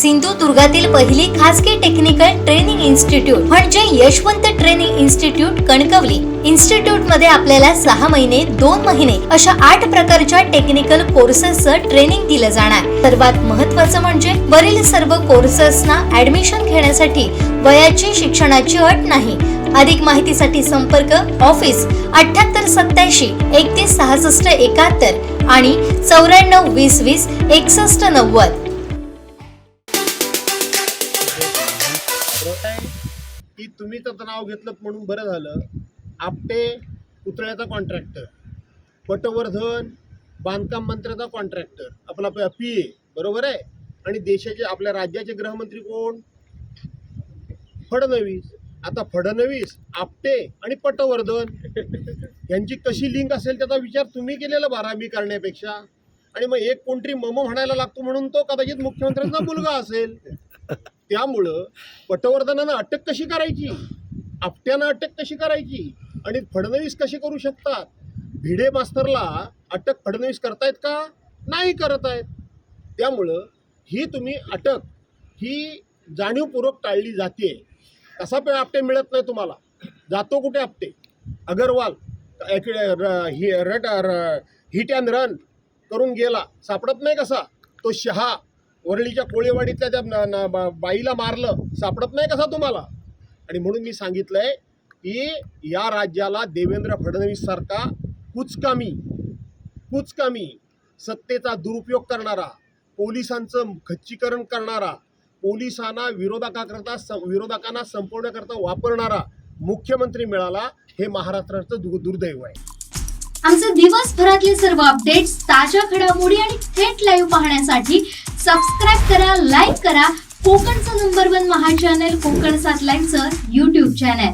सिंधुदुर्गातील पहिली खासगी technical training institute म्हणजे Yashwant training institute Kankavli. Institute मध्ये आपल्याला 6 महिने 2 महिने अशा 8 प्रकारच्या टेक्निकल कोर्सेसचं ट्रेनिंग दिलं जाणार. सर्वात महत्त्वाचं म्हणजे वरील सर्व कोर्सेसना ऍडमिशन घेण्यासाठी वयाची शिक्षणाची अट नाही. अधिक माहितीसाठी संपर्क ऑफिस 78 87 31 66 71 आणि 94 20 20 61 90. की तुम्ही तर नाव घेतलं म्हणून बरं झालं. आपटे पुतळ्याचा कॉन्ट्रॅक्टर, पटवर्धन बांधकाम मंत्र्याचा कॉन्ट्रॅक्टर, आपला PA बरोबर आहे. आणि देशाचे आपल्या राज्याचे गृहमंत्री कोण? फडणवीस. आता फडणवीस, आपटे आणि पटवर्धन यांची कशी लिंक असेल त्याचा विचार तुम्ही केलेला 12वी करण्यापेक्षा. आणि मग एक कोणतरी मम म्हणायला लागतो म्हणून तो कदाचित मुख्यमंत्र्यांचा मुलगा असेल. त्यामुळं पटवर्धनानं अटक कशी करायची, आपट्यानं अटक कशी करायची आणि फडणवीस कशी करू शकतात? भिडे मास्तरला अटक फडणवीस करतायत का? नाही करत आहेत. त्यामुळं ही तुम्ही अटक ही जाणीवपूर्वक टाळली जाते. कसा पण आपटे मिळत नाही तुम्हाला. जातो कुठे Apte? Agarwal hit and run करून गेला, सापडत नाही. कसा तो शहा वरळीच्या कोळेवाडीतल्या त्या बाईला मारलं, सापडत नाही कसा तुम्हाला? आणि म्हणून मी सांगितलंय की या राज्याला देवेंद्र फडणवीस सारखा कुचकामी सत्तेचा दुरुपयोग करणारा, पोलिसांचं खच्चीकरण करणारा, पोलिसांना विरोधकांना संपवण्याकरता वापरणारा मुख्यमंत्री मिळाला हे महाराष्ट्राचं दुर्दैव आहे. आमचे दिवसभरातले सर्व अपडेट्स, ताज्या घडामोडी आणि थेट लाईव्ह पाहण्यासाठी सबस्क्राईब करा, लाईक करा कोकणचं नंबर 1 महा चॅनल कोकण 7 लाईव्हचं YouTube चॅनल.